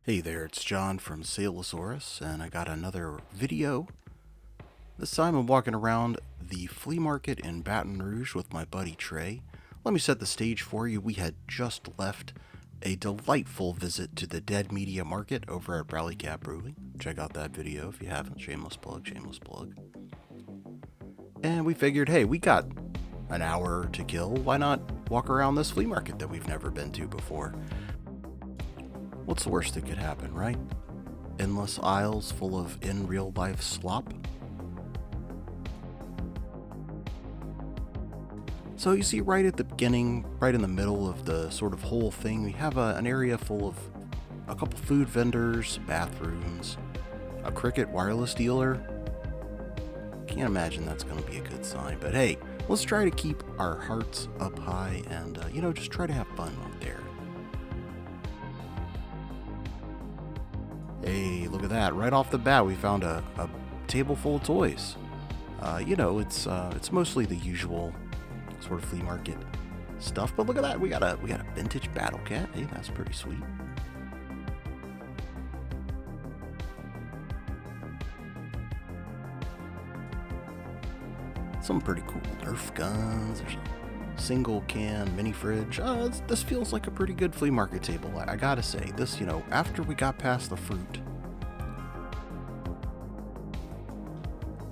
Hey there, it's John from Salesaurus, and I got another video. This time I'm walking around the flea market in Baton Rouge with my buddy Trey. Let me set the stage for you. We had just left a delightful visit to the Dead Media Market over at Rallycat Brewing. Check out that video if you haven't. Shameless plug, shameless plug. And we figured, hey, we got an hour to kill. Why not walk around this flea market that we've never been to before? What's the worst that could happen, right? Endless aisles full of in real life slop? So you see right at the beginning, right in the middle of the sort of whole thing, we have an area full of a couple food vendors, bathrooms, a Cricket wireless dealer. Can't imagine that's going to be a good sign, but hey, let's try to keep our hearts up high and, just try to have fun out there. Hey, look at that. Right off the bat, we found a table full of toys. It's mostly the usual sort of flea market stuff, but look at that. We got a vintage Battle Cat. Hey, that's pretty sweet. Some pretty cool Nerf guns. There's a single can mini fridge. This feels like a pretty good flea market table. I gotta say, this, after we got past the fruit,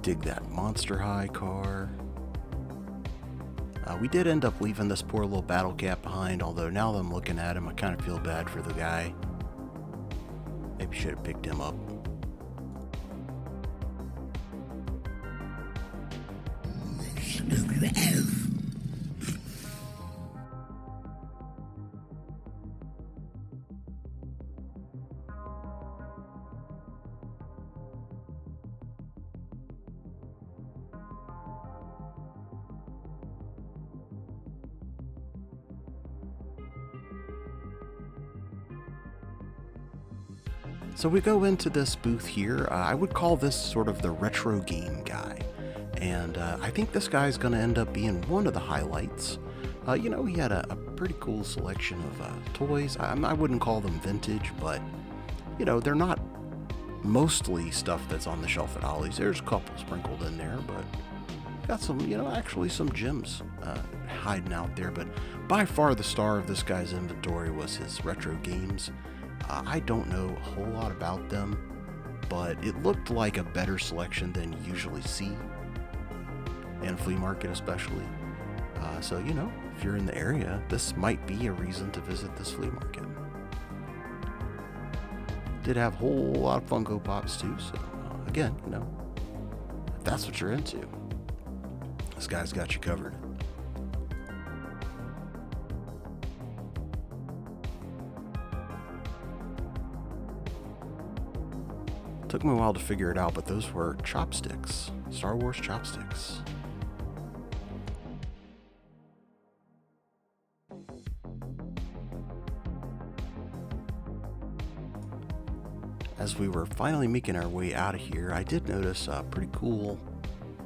dig that Monster High car. We did end up leaving this poor little Battle Cat behind, although now that I'm looking at him, I kind of feel bad for the guy. Maybe should have picked him up. So we go into this booth here. I would call this sort of the retro game guy. And I think this guy's going to end up being one of the highlights. He had a pretty cool selection of toys. I wouldn't call them vintage, but, they're not mostly stuff that's on the shelf at Ollie's. There's a couple sprinkled in there, but got some, actually some gems hiding out there. But by far the star of this guy's inventory was his retro games. I don't know a whole lot about them, but it looked like a better selection than you usually see in a flea market especially. So, if you're in the area, this might be a reason to visit this flea market. Did have a whole lot of Funko Pops too, so again, if that's what you're into, this guy's got you covered. Took me a while to figure it out, but those were chopsticks. Star Wars chopsticks. As we were finally making our way out of here, I did notice a pretty cool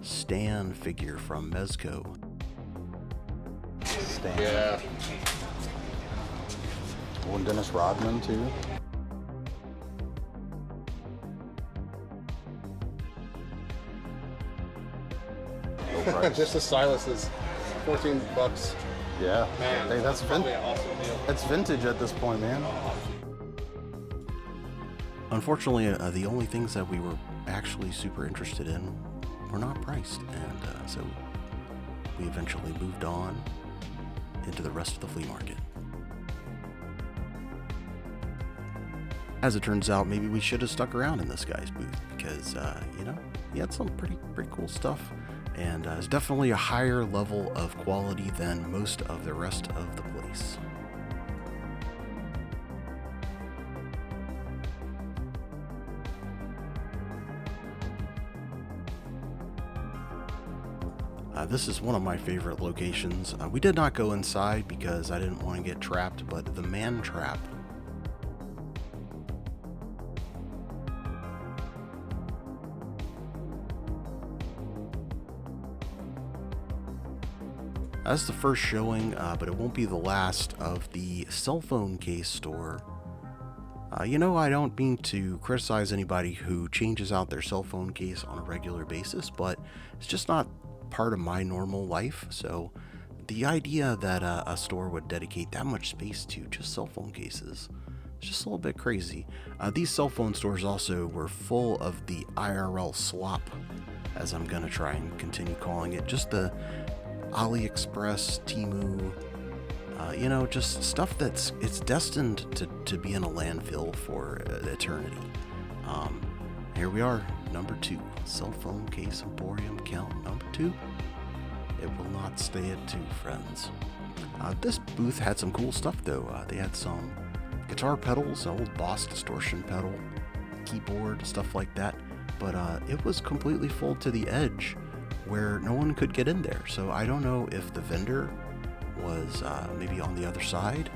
Stan figure from Mezco. Stan. Yeah. One Dennis Rodman too. Just the stylus is $14. Yeah. Man, hey, that's probably an awesome deal. That's vintage at this point, man. Unfortunately, the only things that we were actually super interested in were not priced, and so we eventually moved on into the rest of the flea market. As it turns out, maybe we should have stuck around in this guy's booth because, he had some pretty cool stuff. And it's definitely a higher level of quality than most of the rest of the place. This is one of my favorite locations. We did not go inside because I didn't want to get trapped, but the man trap. That's the first showing, but it won't be the last of the cell phone case store I don't mean to criticize anybody who changes out their cell phone case on a regular basis, but it's just not part of my normal life. So the idea that a store would dedicate that much space to just cell phone cases is just a little bit crazy. These cell phone stores also were full of the IRL slop, as I'm going to try and continue calling it. Just the AliExpress, Temu, just stuff it's destined to be in a landfill for eternity. Here we are, number 2, cell phone case emporium count number 2. It will not stay at 2, friends. This booth had some cool stuff though. They had some guitar pedals, an old Boss distortion pedal, keyboard, stuff like that. But it was completely full to the edge where no one could get in there. So I don't know if the vendor was maybe on the other side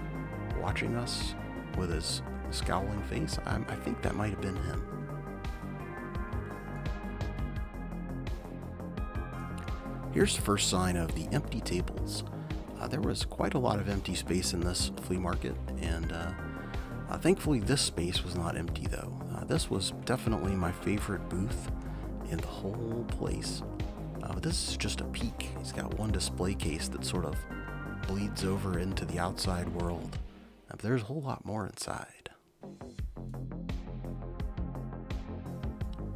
watching us with his scowling face. I think that might have been him. Here's the first sign of the empty tables. There was quite a lot of empty space in this flea market, and thankfully this space was not empty though. This was definitely my favorite booth in the whole place. This is just a peek. He's got one display case that sort of bleeds over into the outside world. But there's a whole lot more inside.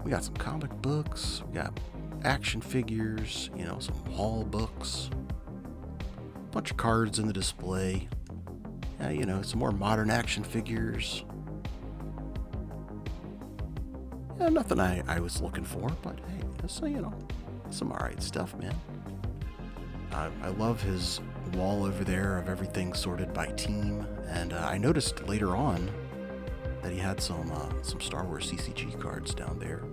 We got some comic books, we got action figures, some Hall books, a bunch of cards in the display, some more modern action figures. Yeah, nothing I was looking for, but hey, some alright stuff, man. I love his wall over there of everything sorted by team, and I noticed later on that he had some Star Wars CCG cards down there.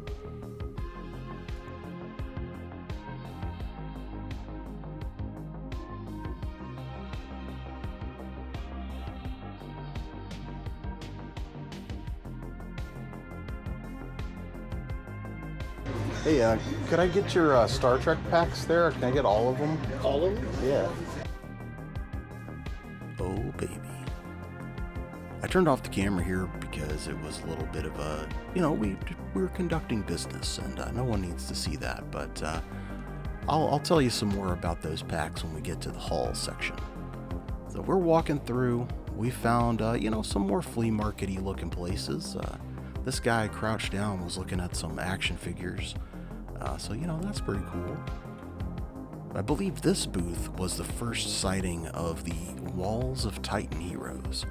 Hey, could I get your Star Trek packs there? Can I get all of them? All of them? Yeah. Oh, baby. I turned off the camera here because it was a little bit of a, we were conducting business, and no one needs to see that. But I'll tell you some more about those packs when we get to the Hall section. So we're walking through. We found, some more flea market-y looking places. This guy crouched down was looking at some action figures. So that's pretty cool. I believe this booth was the first sighting of the Walls of Titan Heroes.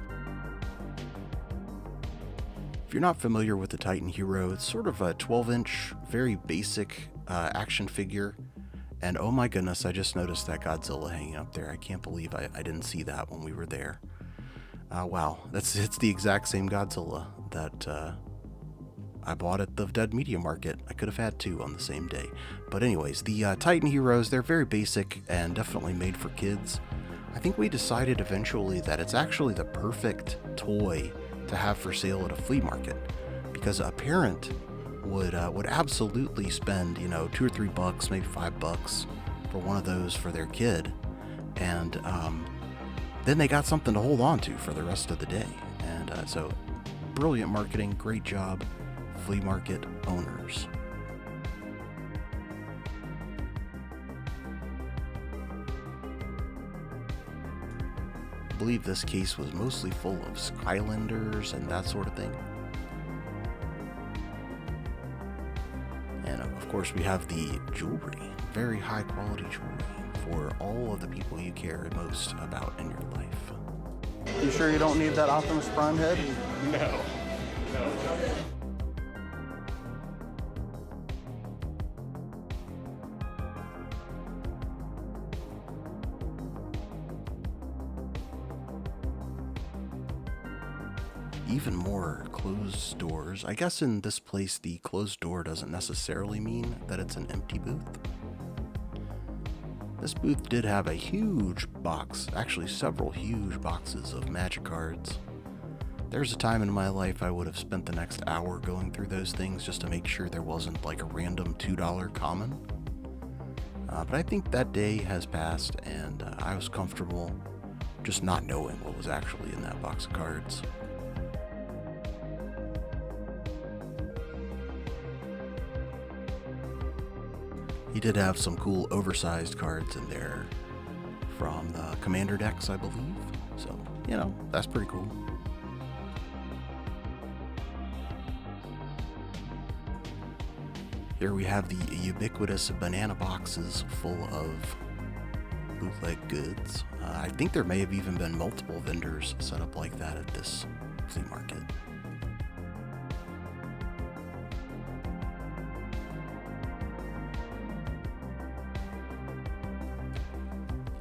If you're not familiar with the Titan Hero, it's sort of a 12-inch, very basic action figure. And oh my goodness, I just noticed that Godzilla hanging up there. I can't believe I didn't see that when we were there. Wow, it's the exact same Godzilla that I bought at the Dead Media Market. I could have had 2 on the same day. But anyways, the Titan Heroes, they're very basic and definitely made for kids. I think we decided eventually that it's actually the perfect toy to have for sale at a flea market, because a parent would absolutely spend, $2 or $3, maybe $5 for one of those for their kid, and then they got something to hold on to for the rest of the day. And so brilliant marketing, great job, flea market owners. I believe this case was mostly full of Skylanders and that sort of thing. And of course we have the jewelry, very high quality jewelry for all of the people you care most about in your life. You sure you don't need that Optimus Prime head? No. Even more closed doors. I guess in this place the closed door doesn't necessarily mean that it's an empty booth. This booth did have a huge box, actually several huge boxes of Magic cards. There's a time in my life I would have spent the next hour going through those things just to make sure there wasn't like a random $2 common. But I think that day has passed, and I was comfortable just not knowing what was actually in that box of cards. He did have some cool oversized cards in there from the Commander decks, I believe. So, you know, that's pretty cool. Here we have the ubiquitous banana boxes full of bootleg goods. I think there may have even been multiple vendors set up like that at this flea market.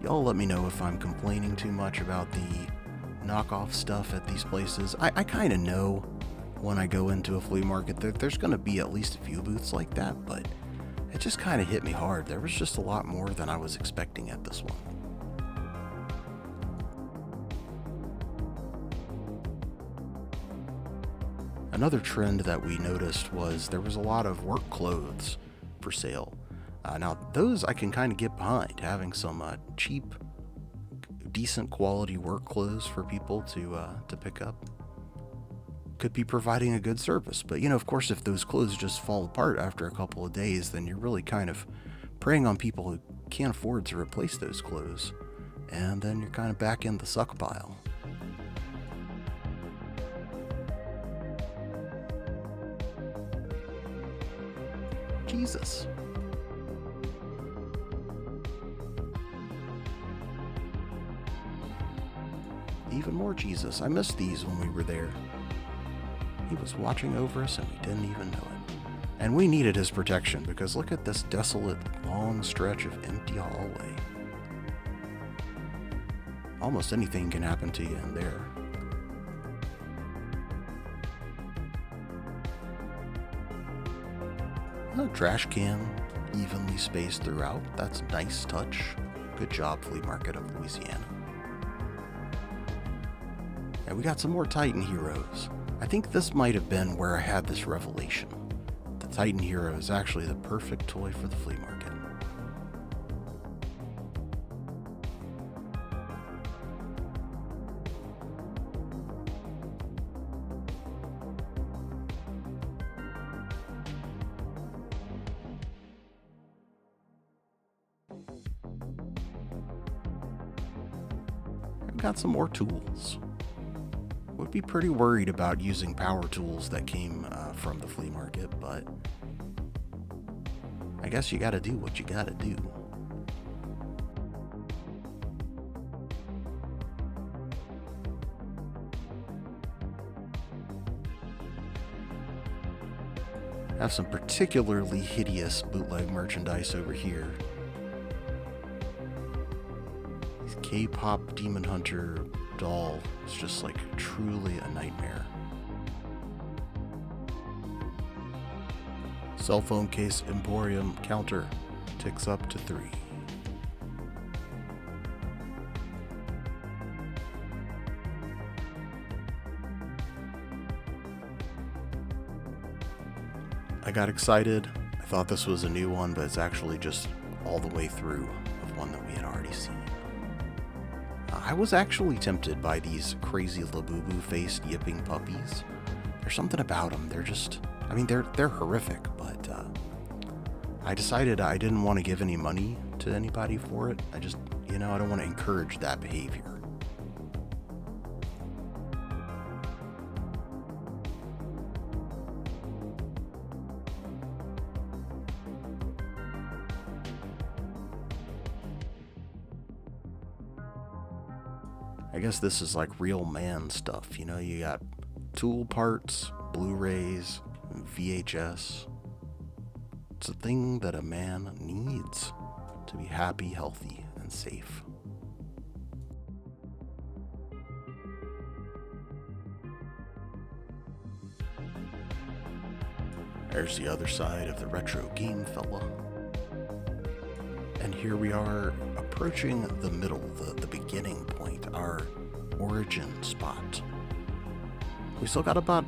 Y'all let me know if I'm complaining too much about the knockoff stuff at these places. I kind of know when I go into a flea market that there's going to be at least a few booths like that, but it just kind of hit me hard. There was just a lot more than I was expecting at this one. Another trend that we noticed was there was a lot of work clothes for sale. Now, those I can kind of get behind, having some cheap, decent quality work clothes for people to pick up. Could be providing a good service, but you know, of course, if those clothes just fall apart after a couple of days, then you're really kind of preying on people who can't afford to replace those clothes, and then you're kind of back in the suck pile. Jesus. Even more Jesus. I missed these when we were there. He was watching over us and we didn't even know it. And we needed his protection because look at this desolate, long stretch of empty hallway. Almost anything can happen to you in there. A trash can evenly spaced throughout. That's a nice touch. Good job, Flea Market of Louisiana. And we got some more Titan heroes. I think this might have been where I had this revelation. The Titan hero is actually the perfect toy for the flea market. I've got some more tools. Would be pretty worried about using power tools that came from the flea market, but I guess you gotta do what you gotta do. Have some particularly hideous bootleg merchandise over here. K-pop Demon Hunter doll. It's just like truly a nightmare. Cell phone case Emporium counter ticks up to 3. I got excited. I thought this was a new one, but it's actually just all the way through of one that we had already seen. I was actually tempted by these crazy Labubu-faced yipping puppies. There's something about them. They're just, I mean, they're horrific, but I decided I didn't want to give any money to anybody for it. I just, you know, I don't want to encourage that behavior. I guess this is like real man stuff, you know, you got tool parts, Blu-rays, VHS. It's a thing that a man needs to be happy, healthy, and safe. There's the other side of the retro game fella. And here we are approaching the middle, the beginning point, our origin spot. We still got about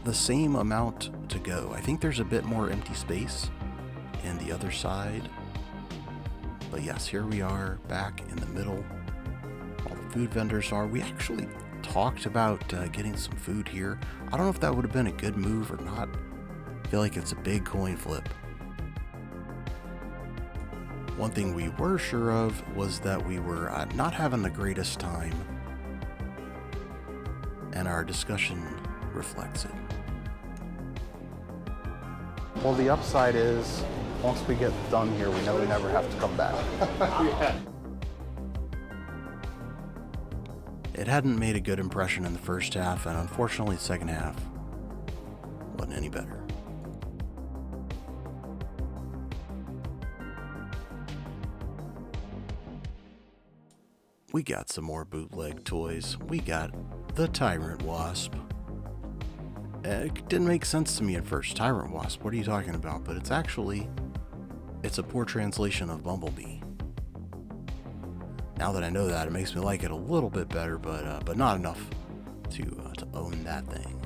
the same amount to go. I think there's a bit more empty space in the other side. But yes, here we are back in the middle. All the food vendors are. We actually talked about getting some food here. I don't know if that would have been a good move or not. I feel like it's a big coin flip. One thing we were sure of was that we were not having the greatest time, and our discussion reflects it. Well, the upside is, once we get done here, we know we never have to come back. Yeah. It hadn't made a good impression in the first half, and unfortunately the second half wasn't any better. We got some more bootleg toys. We got the Tyrant Wasp. It didn't make sense to me at first. Tyrant Wasp, what are you talking about? But it's a poor translation of Bumblebee. Now that I know that, it makes me like it a little bit better, but not enough to own that thing.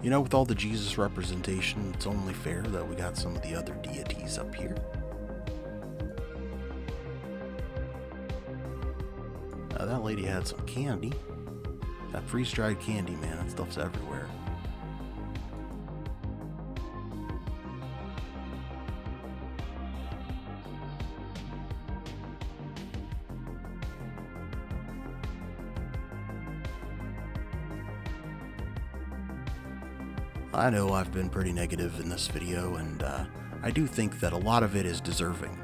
You know, with all the Jesus representation, it's only fair that we got some of the other deities up here. Now, that lady had some candy. That freeze-dried candy, man, that stuff's everywhere. I know I've been pretty negative in this video, and I do think that a lot of it is deserving.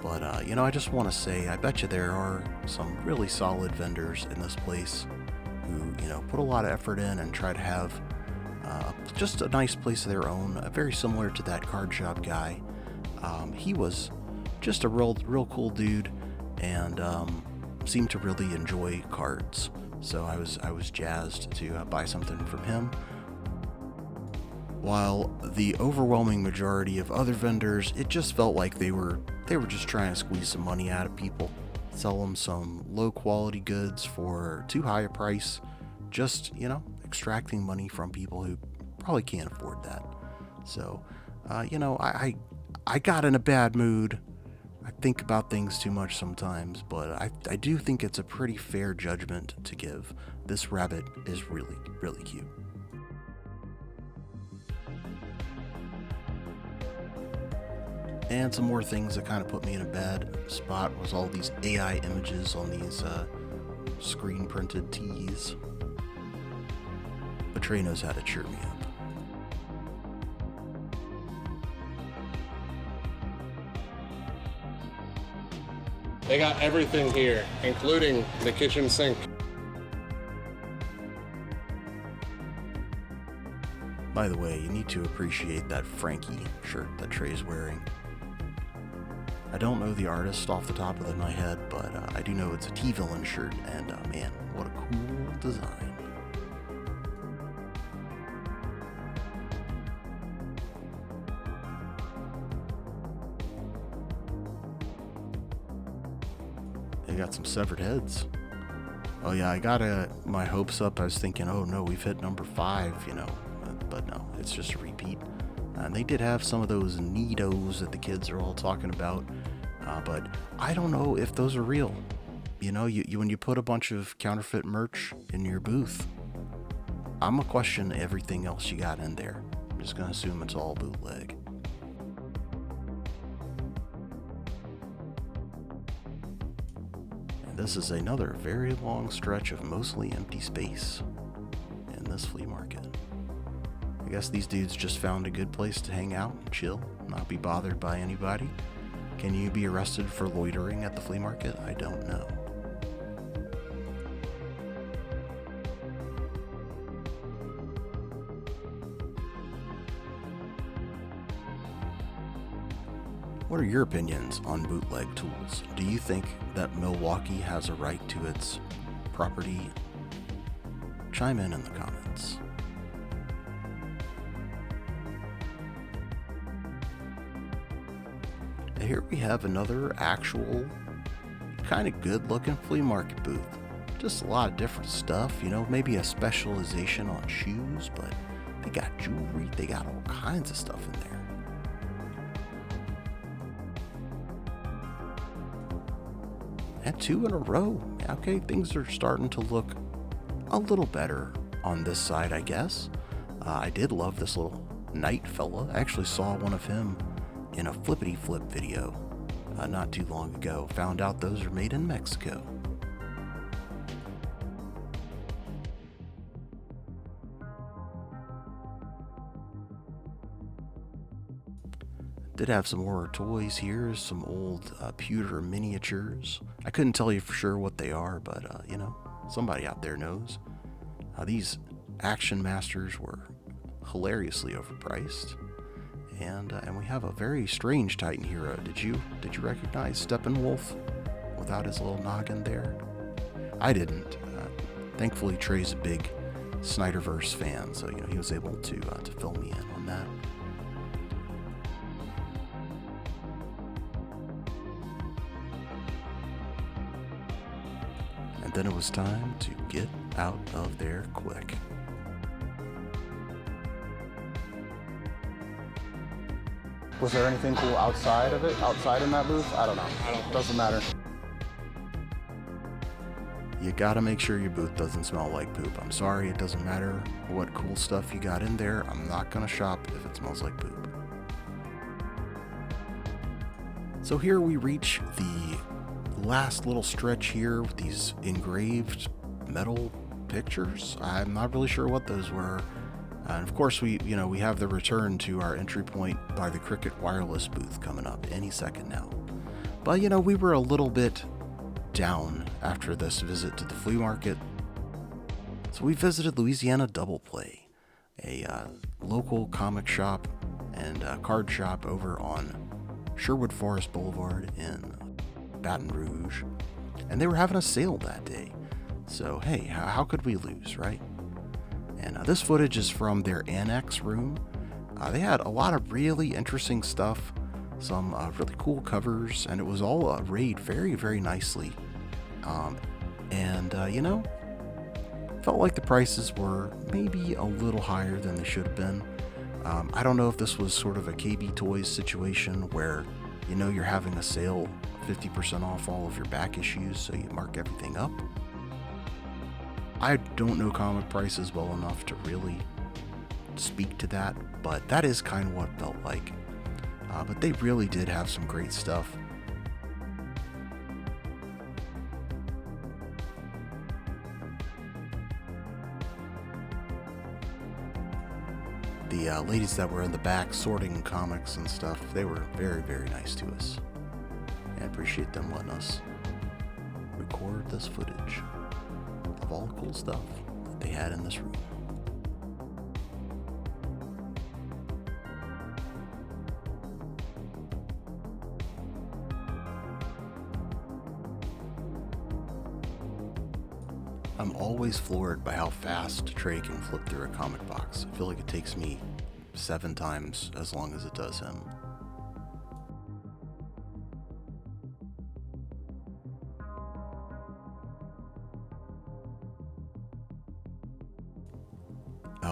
But, you know, I just want to say, I bet you there are some really solid vendors in this place who, you know, put a lot of effort in and try to have just a nice place of their own, very similar to that card shop guy. He was just a real cool dude, and seemed to really enjoy cards. So I was jazzed to buy something from him. While the overwhelming majority of other vendors, it just felt like they were just trying to squeeze some money out of people, sell them some low quality goods for too high a price, just, you know, extracting money from people who probably can't afford that. So, you know, I got in a bad mood. I think about things too much sometimes, but I do think it's a pretty fair judgment to give. This rabbit is really, really cute. And some more things that kind of put me in a bad spot was all these AI images on these screen printed tees. But Trey knows how to cheer me up. They got everything here, including the kitchen sink. By the way, you need to appreciate that Frankie shirt that Trey's wearing. I don't know the artist off the top of my head, but I do know it's a T-Villain shirt, and man, what a cool design. They got some severed heads. Oh yeah, I got my hopes up. I was thinking, oh no, we've hit number 5, you know, but no, it's just a repeat. And they did have some of those neatos that the kids are all talking about, but I don't know if those are real. You know, you when you put a bunch of counterfeit merch in your booth, I'm gonna question everything else you got in there. I'm just gonna assume it's all bootleg. And this is another very long stretch of mostly empty space in this flea market. I guess these dudes just found a good place to hang out and chill, not be bothered by anybody. Can you be arrested for loitering at the flea market? I don't know. What are your opinions on bootleg tools? Do you think that Milwaukee has a right to its property? Chime in the comments. Here we have another actual kind of good looking flea market booth. Just a lot of different stuff, you know, maybe a specialization on shoes, but they got jewelry, they got all kinds of stuff in there. And 2 in a row. Okay, things are starting to look a little better on this side, I guess. I did love this little knight fella. I actually saw one of him in a flippity flip video not too long ago. Found out those are made in Mexico. Did have some more toys here, some old pewter miniatures. I couldn't tell you for sure what they are, but you know, somebody out there knows. These Action Masters were hilariously overpriced, and we have a very strange Titan hero. Did you recognize Steppenwolf without his little noggin there? I didn't. Thankfully, Trey's a big Snyderverse fan, so you know he was able to fill me in on that. And then it was time to get out of there quick. Was there anything cool outside of it? Outside in that booth? I don't know. Doesn't matter. You gotta make sure your booth doesn't smell like poop. I'm sorry, it doesn't matter what cool stuff you got in there. I'm not gonna shop if it smells like poop. So here we reach the last little stretch here with these engraved metal pictures. I'm not really sure what those were. And of course we have the return to our entry point by the Cricket Wireless booth coming up any second now. But you know, we were a little bit down after this visit to the flea market. So we visited Louisiana Double Play, a local comic shop and card shop over on Sherwood Forest Boulevard in Baton Rouge. And they were having a sale that day. So hey, how could we lose, right? And this footage is from their annex room. They had a lot of really interesting stuff, some really cool covers, and it was all arrayed very, very nicely. You know, felt like the prices were maybe a little higher than they should have been. I don't know if this was sort of a KB Toys situation where, you know, you're having a sale 50% off all of your back issues, so you mark everything up. I don't know comic prices well enough to really speak to that, but that is kind of what it felt like. But they really did have some great stuff. The ladies that were in the back sorting comics and stuff, they were very, very nice to us. I appreciate them letting us record this footage of all the cool stuff that they had in this room. I'm always floored by how fast Trey can flip through a comic box. I feel like it takes me 7 times as long as it does him.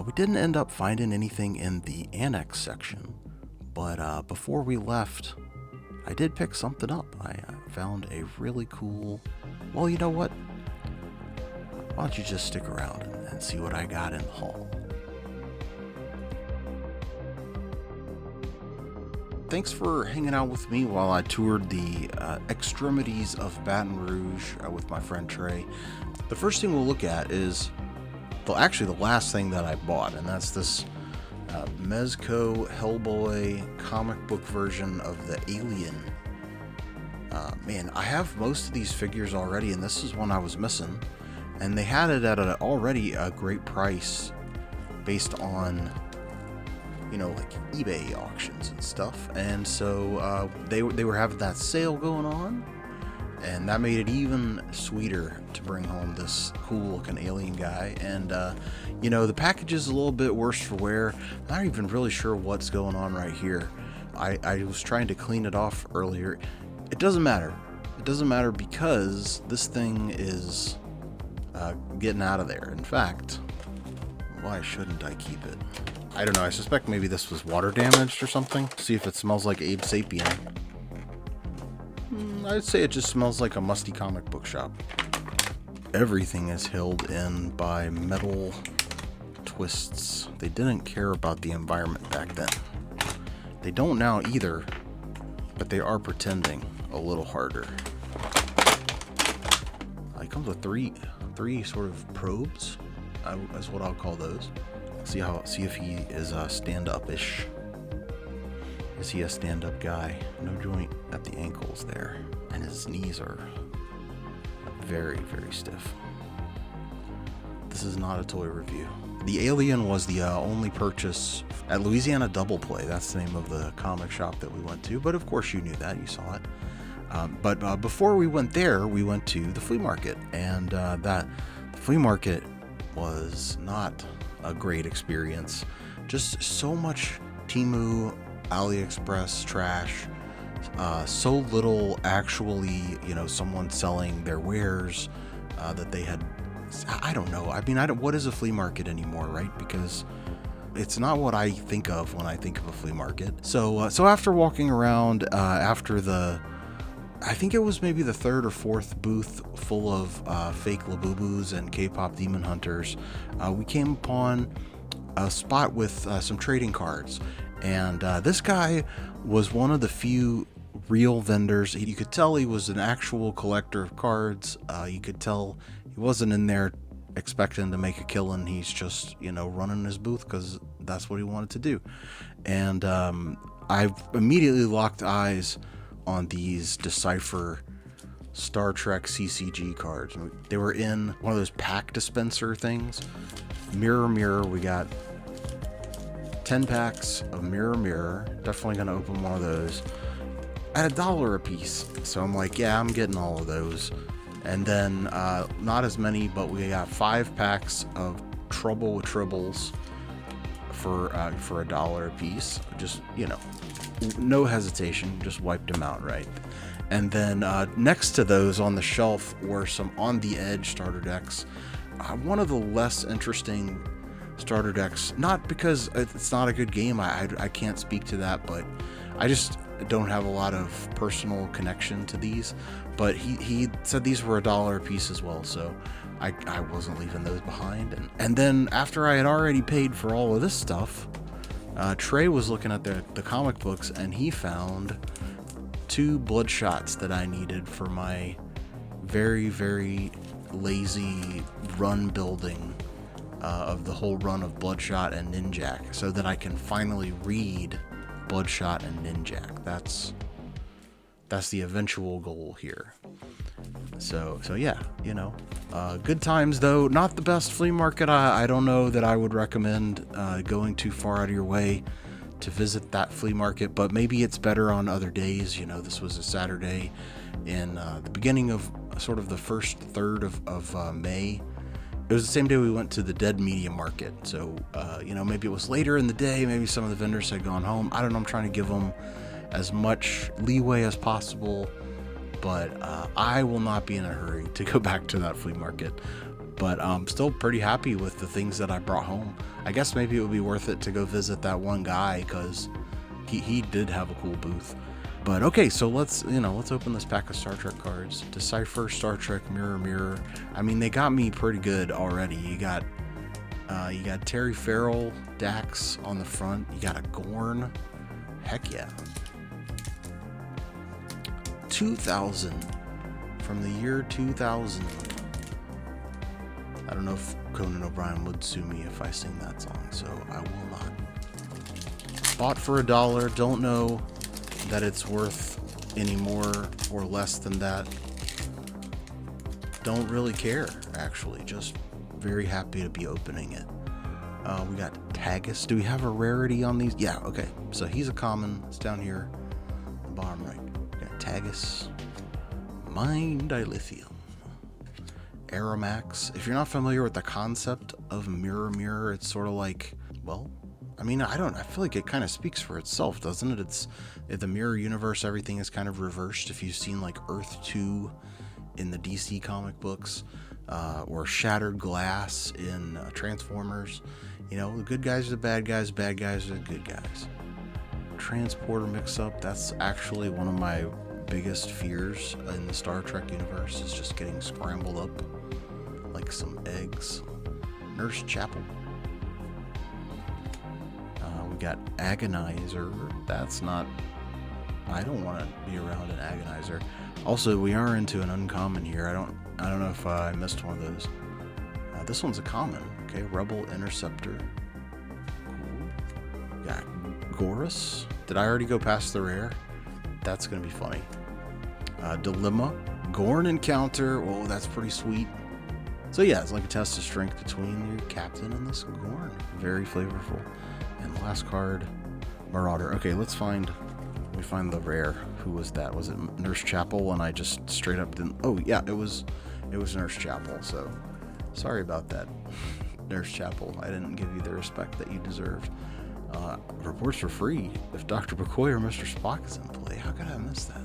We didn't end up finding anything in the annex section, but before we left, I did pick something up. I found a really cool, well, you know what? Why don't you just stick around and see what I got in the haul. Thanks for hanging out with me while I toured the extremities of Baton Rouge with my friend Trey. The first thing we'll look at is actually the last thing that I bought, and that's this Mezco Hellboy comic book version of the Alien. Man, I have most of these figures already, and this is one I was missing. And they had it at already a great price based on, you know, like eBay auctions and stuff. And so they were having that sale going on, and that made it even sweeter to bring home this cool looking alien guy. And you know, the package is a little bit worse for wear. I'm not even really sure what's going on right here. I was trying to clean it off earlier. It doesn't matter. It doesn't matter because this thing is getting out of there. In fact, why shouldn't I keep it? I don't know. I suspect maybe this was water damaged or something. See if it smells like Abe Sapien. I'd say it just smells like a musty comic book shop. Everything is held in by metal twists. They didn't care about the environment back then. They don't now either. but they are pretending a little harder. It comes with three sort of probes. That's what I'll call those. See if he is stand-up-ish. Is he a stand-up guy? No joint at the ankles there, and his knees are very, very stiff. This is not a toy review. The Alien was the only purchase at Louisiana Double Play. That's the name of the comic shop that we went to. But of course you knew that, you saw it. But before we went there, we went to the flea market, and the flea market was not a great experience. Just so much Temu, AliExpress trash, so little actually, someone selling their wares that they had. I don't know. I mean, what is a flea market anymore, right? Because it's not what I think of when I think of a flea market. So after walking around, I think it was maybe the third or fourth booth full of fake Labubus and K-pop demon hunters, we came upon a spot with some trading cards. And this guy was one of the few real vendors. You could tell he was an actual collector of cards. You could tell he wasn't in there expecting to make a killing. He's just, running his booth because that's what he wanted to do. And I immediately locked eyes on these Decipher Star Trek CCG cards. They were in one of those pack dispenser things. Mirror, we got 10 packs of Mirror. Definitely gonna open one of those at $1 a piece. So I'm like, yeah, I'm getting all of those. And then not as many, but we got 5 packs of Trouble with Tribbles for $1 a piece. Just, no hesitation, just wiped them out, right? And then next to those on the shelf were some On the Edge starter decks. One of the less interesting starter decks, not because it's not a good game, I can't speak to that, but I just don't have a lot of personal connection to these. But he said these were $1 a piece as well, so I wasn't leaving those behind. And then after I had already paid for all of this stuff, Trey was looking at the comic books, and he found 2 Bloodshots that I needed for my very, very lazy run building of the whole run of Bloodshot and Ninjak, so that I can finally read Bloodshot and Ninjak. That's the eventual goal here. So yeah, good times though. Not the best flea market. I don't know that I would recommend going too far out of your way to visit that flea market, but maybe it's better on other days. This was a Saturday in the beginning of sort of the first third of May. It was the same day we went to the Dead Media Market. So, maybe it was later in the day. Maybe some of the vendors had gone home. I don't know. I'm trying to give them as much leeway as possible. But I will not be in a hurry to go back to that flea market. But I'm still pretty happy with the things that I brought home. I guess maybe it would be worth it to go visit that one guy because he did have a cool booth. But okay, so let's open this pack of Star Trek cards. Decipher, Star Trek, Mirror. I mean, they got me pretty good already. You got Terry Farrell, Dax on the front. You got a Gorn. Heck yeah. 2000, from the year 2000. I don't know if Conan O'Brien would sue me if I sing that song, so I will not. Bought for $1. Don't know that it's worth any more or less than that. Don't really care, actually. Just very happy to be opening it. We got Tagus. Do we have a rarity on these? Yeah, okay. So he's a common. It's down here, bottom right. We got Tagus, Mind Dilithium, Aeromax. If you're not familiar with the concept of Mirror, it's sort of like, well, I mean, I feel like it kind of speaks for itself, doesn't it? It's the mirror universe. Everything is kind of reversed. If you've seen like Earth 2 in the DC comic books, or Shattered Glass in Transformers, the good guys are the bad guys are the good guys. Transporter mix-up, that's actually one of my biggest fears in the Star Trek universe, is just getting scrambled up like some eggs. Nurse Chapel. We got Agonizer. That's not I don't want to be around an agonizer. Also, we are into an uncommon here. I don't know if I missed one of those. This one's a common. Okay, Rebel Interceptor. Cool. Got Gorus. Did I already go past the rare? That's gonna be funny. Dilemma. Gorn Encounter. Oh, that's pretty sweet. So yeah, it's like a test of strength between your captain and this Gorn. Very flavorful. And the last card, Marauder. Okay, let me find the rare. Who was that? Was it Nurse Chapel? And I just straight up didn't. Oh yeah, it was Nurse Chapel. So sorry about that, Nurse Chapel. I didn't give you the respect that you deserved. Reports for free if Dr. McCoy or Mr. Spock is in play. How could I miss that?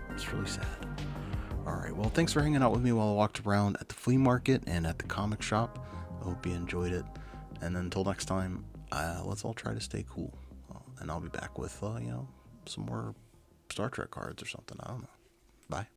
That's really sad. Alright, well, thanks for hanging out with me while I walked around at the flea market and at the comic shop. I hope you enjoyed it. And until next time, let's all try to stay cool. And I'll be back with, some more Star Trek cards or something. I don't know. Bye.